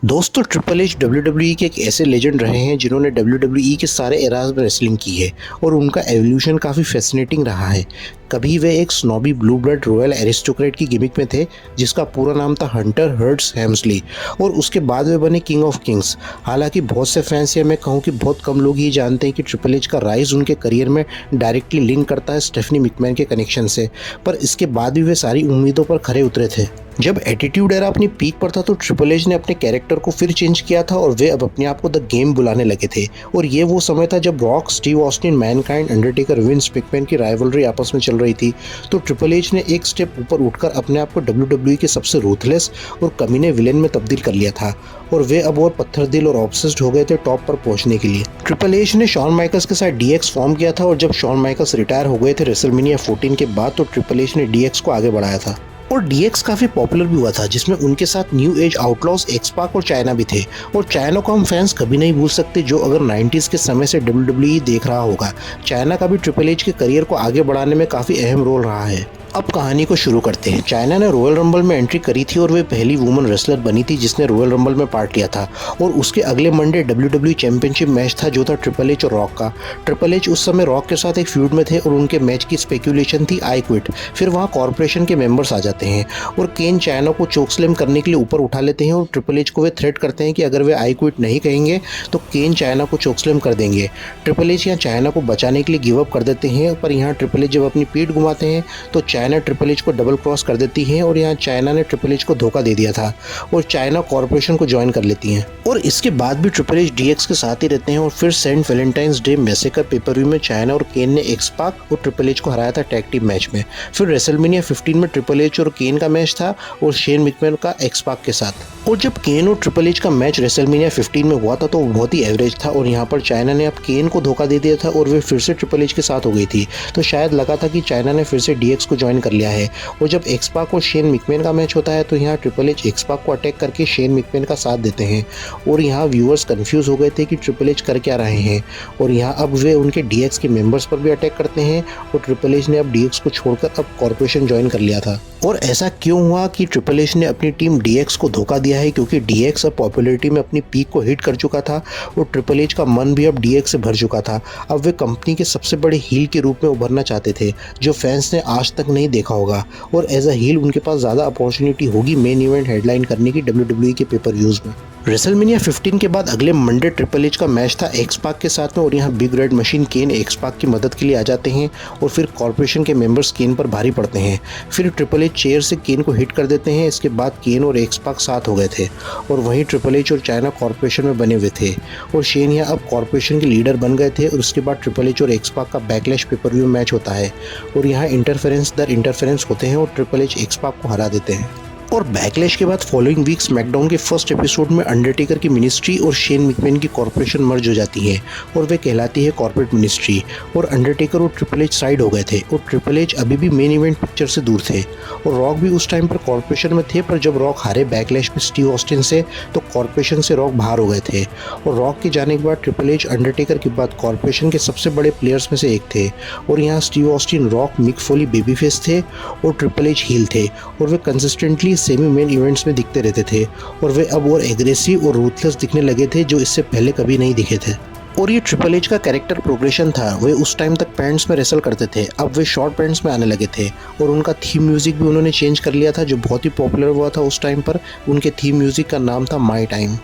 दोस्तों triple H WWE के एक ऐसे लेजेंड रहे हैं जिन्होंने डब्ल्यूडब्ल्यूई के सारे एराज में रेसलिंग की है और उनका एवोल्यूशन काफ़ी फैसिनेटिंग रहा है। कभी वे एक स्नॉबी ब्लू ब्लड रॉयल एरिस्टोक्रेट की गिमिक में थे जिसका पूरा नाम था हंटर हर्ट्स हेम्सली, और उसके बाद वे बने किंग ऑफ किंग्स। हालांकि बहुत से फैंस या मैं कहूँ कि बहुत कम लोग ये जानते हैं कि ट्रिपल एच का राइज उनके करियर में डायरेक्टली लिंक करता है स्टेफनी मैकमैन के कनेक्शन से, पर इसके बाद भी वे सारी उम्मीदों पर खरे उतरे थे। जब एटीट्यूड एरा अपनी पीक पर था तो ट्रिपल एच ने अपने कैरेक्टर को फिर चेंज किया था और वे अब अपने आप को द गेम बुलाने लगे थे। और ये वो समय था जब rock, Steve Austin, Mankind, Undertaker, Vince McMahon की राइवलरी आपस में चल रही थी। तो ट्रिपल एच ने एक स्टेप ऊपर उठकर अपने आप को डब्ल्यूडब्ल्यूई के सबसे रूथलेस और कमीने विलेन में तब्दील कर लिया था, और वे अब और पत्थर दिल और ऑब्सेस्ड हो गए थे टॉप पर पहुंचने के लिए। ट्रिपल एच ने शॉन माइकल्स के साथ डीएक्स फॉर्म किया था, और जब शॉन माइकल्स रिटायर हो गए थे रेसलमेनिया 14 के बाद, तो ट्रिपल एच ने डीएक्स को आगे बढ़ाया था और डीएक्स काफ़ी पॉपुलर भी हुआ था, जिसमें उनके साथ न्यू एज आउटलॉज, एक्सपाक और चाइना भी थे। और चाइना को हम फैंस कभी नहीं भूल सकते, जो अगर 90s के समय से डब्ल्यूडब्ल्यूई देख रहा होगा। चाइना का भी ट्रिपल एच के करियर को आगे बढ़ाने में काफ़ी अहम रोल रहा है। अब कहानी को शुरू करते हैं। चाइना ने रॉयल रंबल में एंट्री करी थी और वे पहली वुमन रेसलर बनी थी जिसने रॉयल रंबल में पार्ट लिया था। और उसके अगले मंडे डब्ल्यूडब्ल्यूई चैंपियनशिप मैच था जो था ट्रिपल एच और रॉक का। ट्रिपल एच उस समय रॉक के साथ एक फ्यूड में थे और उनके मैच की स्पेकुलेशन थी आई क्विट। फिर वहाँ कॉर्पोरेशन के मेंबर्स आ जाते हैं और केन चाइना को चोकस्लैम करने के लिए ऊपर उठा लेते हैं, और ट्रिपल एच को वे थ्रेट करते हैं कि अगर वे आई क्विट नहीं कहेंगे तो केन चाइना को चोकस्लैम कर देंगे। ट्रिपल एच यहाँ चाइना को बचाने के लिए गिव अप कर देते हैं, पर यहाँ ट्रिपल एच जब अपनी पीठ घुमाते हैं तो चाइना ट्रिपल एच को डबल क्रॉस कर देती है, और यहाँ चाइना ने ट्रिपल एच को धोखा दे दिया था और चाइना कॉर्पोरेशन को ज्वाइन कर लेती हैं। और इसके बाद भी ट्रिपल एच डीएक्स के साथ ही रहते हैं, और फिर Saint Valentine's Day Massacre pay per view में चाइना और केन ने एक्सपाक और ट्रिपल एच को हराया था टैग टीम मैच में। फिर रेसलमेनिया 15 में ट्रिपल एच और केन का मैच था और शेन मैकमैन का एक्सपाक के साथ। और जब केन और ट्रिपल एच का मैच रेसलमेनिया 15 में हुआ था तो वो बहुत ही एवरेज था, और यहाँ पर चाइना ने अब केन को धोखा दे दिया था और वे फिर से ट्रिपल एच के साथ हो गई थी। तो शायद लगा था कि चाइना ने फिर से डीएक्स को ज्वाइन कर लिया है। और जब एक्सपाक और शेन मैकमैन का मैच होता है तो यहाँ ट्रिपल एच एक्सपाक को अटैक करके शेन मैकमैन का साथ देते हैं, और यहाँ व्यूअर्स कंफ्यूज हो गए थे कि ट्रिपल एच कर क्या रहे हैं। और यहाँ अब वे उनके डीएक्स के मेंबर्स पर भी अटैक करते हैं, और ट्रिपल एच ने अब डीएक्स को छोड़कर अब कॉर्पोरेशन ज्वाइन कर लिया था। और ऐसा क्यों हुआ कि ट्रिपल एच ने अपनी टीम डीएक्स को धोखा दिया है? क्योंकि डीएक्स अब पॉपुलैरिटी में अपनी पीक को हिट कर चुका था और ट्रिपल एच का मन भी अब डीएक्स से भर चुका था। अब वे कंपनी के सबसे बड़े हील के रूप में उभरना चाहते थे, जो फैंस ने आज तक नहीं देखा होगा, और एज अ हील उनके पास ज़्यादा अपॉर्चुनिटी होगी मेन इवेंट हेडलाइन करने की डब्ल्यूडब्ल्यूई के पेपर व्यूज़ में। रेसलमेनिया 15 के बाद अगले मंडे ट्रिपल एच का मैच था एक्सपाक के साथ में, और यहाँ बिग रेड मशीन केन एक्सपाक की मदद के लिए आ जाते हैं, और फिर कॉर्पोरेशन के मेंबर्स केन पर भारी पड़ते हैं। फिर ट्रिपल एच चेयर से केन को हिट कर देते हैं। इसके बाद केन और एक्सपाक साथ हो गए थे, और वहीं ट्रिपल एच और चाइना कॉर्पोरेशन में बने हुए थे, और शेन यहाँ अब कॉर्पोरेशन के लीडर बन गए थे। और उसके बाद ट्रिपल एच और एक्सपाक का बैकलैश पेपर व्यू मैच होता है, और यहाँ इंटरफेरेंस दर इंटरफेरेंस होते हैं और ट्रिपल एच एक्सपाक को हरा देते हैं। और बैकलैश के बाद फॉलोइंग वीक स्मैकडाउन के फर्स्ट एपिसोड में अंडरटेकर की मिनिस्ट्री और शेन मैकमैन की कॉर्पोरेशन मर्ज हो जाती है, और वे कहलाती है कॉर्पोरेट मिनिस्ट्री। और अंडरटेकर और ट्रिपल एच साइड हो गए थे, और ट्रिपल एच अभी भी मेन इवेंट पिक्चर से दूर थे, और रॉक भी उस टाइम पर कॉर्पोरेशन में थे। पर जब रॉक हारे बैकलैश में स्टीव ऑस्टिन से, तो कॉर्पोरेशन से रॉक बाहर हो गए थे। और रॉक के जाने के बाद ट्रिपल एच अंडरटेकर के बाद कॉर्पोरेशन के सबसे बड़े प्लेयर्स में से एक थे। और यहाँ Steve Austin, Rock, Mick Foley baby face थे और ट्रिपल एच हील थे, और वे कंसिस्टेंटली सेमी मेन इवेंट्स में दिखते रहते थे, और वे अब और एग्रेसिव और रूथलेस दिखने लगे थे, जो इससे पहले कभी नहीं दिखे थे। और ये ट्रिपल एच का कैरेक्टर प्रोग्रेशन था। वे उस टाइम तक पैंट्स में रेसल करते थे, अब वे शॉर्ट पैंट्स में आने लगे थे, और उनका थीम म्यूजिक भी उन्होंने चेंज कर लिया था, जो बहुत ही पॉपुलर हुआ था उस टाइम पर। उनके थीम म्यूजिक का नाम था My Time.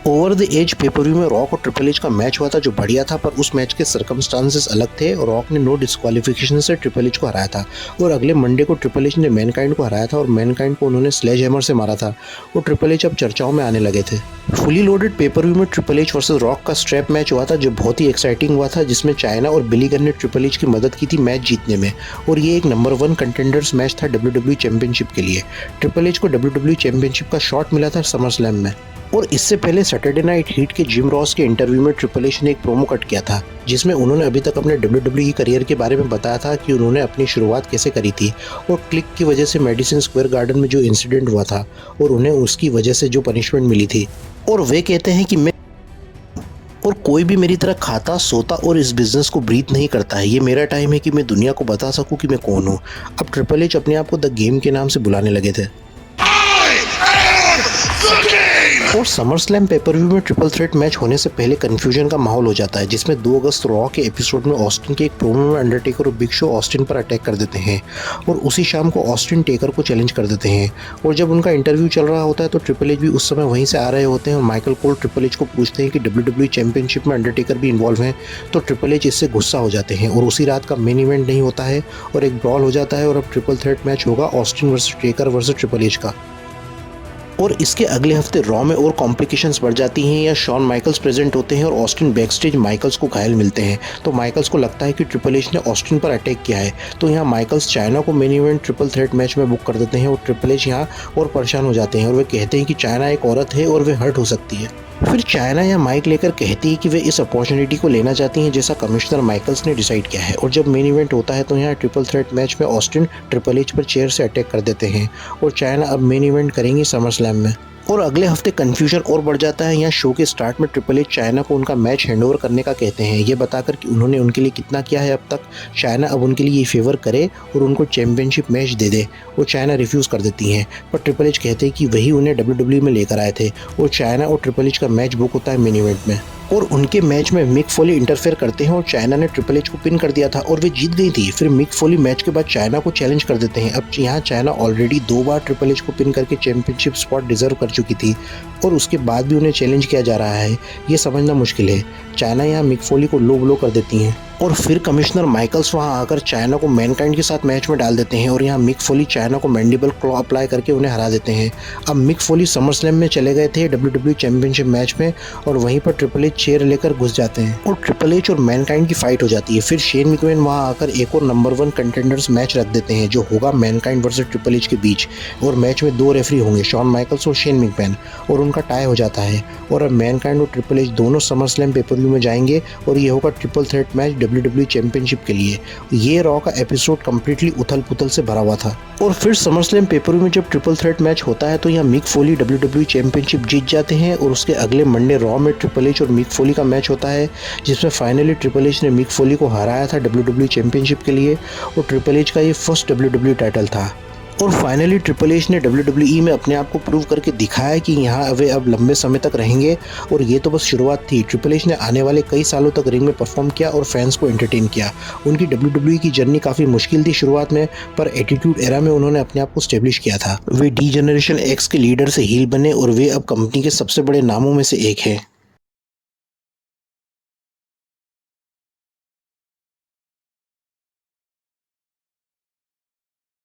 Over the Edge pay per view में रॉक और ट्रिपल एच का मैच हुआ था, जो बढ़िया था, पर उस मैच के सर्कमस्टांसेस अलग थे। रॉक ने नो डिस्क्वालिफिकेशन से ट्रिपल एच को हराया था, और अगले मंडे को ट्रिपल एच ने मैनकाइंड को हराया था, और मैनकाइंड को उन्होंने स्लेज हैमर से मारा था, और ट्रिपल एच अब चर्चाओं में आने लगे थे। फुली लोडेड पेपर व्यू में ट्रिपल एच वर्सेस रॉक का स्ट्रैप मैच हुआ था, जो बहुत ही एक्साइटिंग हुआ था, जिसमें चाइना और बिली गन ने ट्रिपल एच की मदद की थी मैच जीतने में, और ये एक नंबर 1 कंटेंडर्स मैच था डब्ल्यूडब्ल्यूई चैंपियनशिप के लिए। ट्रिपल एच को डब्ल्यूडब्ल्यूई चैंपियनशिप का शॉट मिला था समर स्लैम में। और इससे पहले सैटरडे नाइट हीट के जिम रॉस के इंटरव्यू में ट्रिपल एच ने एक प्रोमो कट किया था, जिसमें उन्होंने अभी तक अपने डब्ल्यूडब्ल्यूई करियर के बारे में बताया था कि उन्होंने अपनी शुरुआत कैसे करी थी, और क्लिक की वजह से मेडिसिन स्क्वायर गार्डन में जो इंसिडेंट हुआ था, और उन्हें उसकी वजह से जो पनिशमेंट मिली थी। और वे कहते हैं कि मैं और कोई भी मेरी तरह खाता, सोता और इस बिजनेस को ब्रीथ नहीं करता है। ये मेरा टाइम है कि मैं दुनिया को बता सकूं कि मैं कौन हूं। अब ट्रिपल एच अपने आप को द गेम के नाम से बुलाने लगे थे। I am the game! और समर स्लैम पेपर-व्यू में ट्रिपल थ्रेट मैच होने से पहले कंफ्यूजन का माहौल हो जाता है, जिसमें 2 अगस्त रॉ के एपिसोड में ऑस्टिन के एक प्रोमो में अंडरटेकर और बिग शो ऑस्टिन पर अटैक कर देते हैं और उसी शाम को ऑस्टिन टेकर को चैलेंज कर देते हैं। और जब उनका इंटरव्यू चल रहा होता है तो ट्रिपल एच भी उस समय वहीं से आ रहे होते हैं और माइकल कोल ट्रिपल एच को पूछते हैं कि WWE चैंपियनशिप में अंडरटेकर भी इन्वॉल्व हैं, तो ट्रिपल एच इससे गुस्सा हो जाते हैं और उसी रात का मेन इवेंट नहीं होता है और एक ब्रॉल हो जाता है और अब ट्रिपल थ्रेट मैच होगा Austin versus taker versus triple H का। और इसके अगले हफ्ते रॉ में और कॉम्प्लिकेशंस बढ़ जाती हैं या शॉन माइकल्स प्रेजेंट होते हैं और ऑस्टिन बैकस्टेज माइकल्स को घायल मिलते हैं, तो माइकल्स को लगता है कि ट्रिपल एच ने ऑस्टिन पर अटैक किया है, तो यहाँ माइकल्स चाइना को main event triple threat match में बुक कर देते हैं और ट्रिपल एच यहाँ और परेशान हो जाते हैं और वे कहते हैं कि चाइना एक औरत है और वे हर्ट हो सकती है। फिर चाइना या माइक लेकर कहती है कि वे इस अपॉर्चुनिटी को लेना चाहती हैं जैसा कमिश्नर माइकल्स ने डिसाइड किया है। और जब मेन इवेंट होता है तो यहाँ ट्रिपल थ्रेट मैच में ऑस्टिन ट्रिपल एच पर चेयर से अटैक कर देते हैं और चाइना अब मेन इवेंट करेंगी समर स्लैम में। और अगले हफ्ते कंफ्यूजन और बढ़ जाता है। यहाँ शो के स्टार्ट में ट्रिपल एच चाइना को उनका मैच हैंडओवर करने का कहते हैं, ये बताकर कि उन्होंने उनके लिए कितना किया है अब तक, चाइना अब उनके लिए ये फेवर करे और उनको चैंपियनशिप मैच दे दे। वो चाइना रिफ्यूज़ कर देती हैं, पर ट्रिपल एच कहते हैं कि वही उन्हें WWE में लेकर आए थे और चाइना और ट्रिपल एच का मैच बुक होता है मेन इवेंट में। और उनके मैच में मिक फोली इंटरफेयर करते हैं और चाइना ने ट्रिपल एच को पिन कर दिया था और वे जीत गई थी। फिर मिक फोली मैच के बाद चाइना को चैलेंज कर देते हैं। अब यहाँ चाइना ऑलरेडी 2 बार ट्रिपल एच को पिन करके चैंपियनशिप स्पॉट डिजर्व कर चुकी थी और उसके बाद भी उन्हें चैलेंज किया जा रहा है, ये समझना मुश्किल है। चाइना यहाँ मिक फोली को लो ब्लो कर देती हैं और फिर कमिश्नर माइकल्स वहां आकर चाइना को मैनकाइंड के साथ मैच में डाल देते हैं और यहाँ मिक फोली चाइना को मैंडिबल क्लॉ अप्लाई करके उन्हें हरा देते हैं। अब मिक फोली समर स्लैम में चले गए थे WWE चैंपियनशिप मैच में और वहीं पर ट्रिपल एच चेयर लेकर घुस जाते हैं और ट्रिपल एच और मैनकाइंड की फाइट हो जाती है। फिर शेन मैकमैन वहां आकर एक और नंबर 1 कंटेंडर्स मैच रख देते हैं जो होगा मैनकाइंड वर्सेस ट्रिपल एच के बीच और मैच में 2 रेफरी होंगे, शॉन माइकल्स और शेन मैकमैन, और उनका टाई हो जाता है। और अब मैनकाइंड और ट्रिपल एच दोनों समर स्लैम पेपर-व्यू में जाएंगे और ये होगा triple threat match WWE championship के लिए। ये रॉ का एपिसोड कंप्लीटली उथल-पुथल से भरा हुआ था। और फिर समर स्लैम पेपर-व्यू में जब ट्रिपल थ्रेट मैच होता है तो यहाँ मिक फोली WWE चैंपियनशिप जीत जाते हैं और उसके अगले मंडे रॉ में ट्रिपल एच और मिक फोली का मैच होता है जिसमें फाइनली ट्रिपल एच ने मिक फोली को हराया था WWE चैंपियनशिप के लिए और ट्रिपल एच का ये फर्स्ट WWE टाइटल था। और फाइनली ट्रिपल एच ने WWE में अपने आप को प्रूव करके दिखाया कि यहाँ वे अब लंबे समय तक रहेंगे और ये तो बस शुरुआत थी। ट्रिपल एच ने आने वाले कई सालों तक रिंग में परफॉर्म किया और फैंस को एंटरटेन किया। उनकी WWE की जर्नी काफ़ी मुश्किल थी शुरुआत में, पर एटीट्यूड एरा में उन्होंने अपने आप को स्टेब्लिश किया था। वे डी जनरेशन एक्स के लीडर से हील बने और वे अब कंपनी के सबसे बड़े नामों में से एक हैं।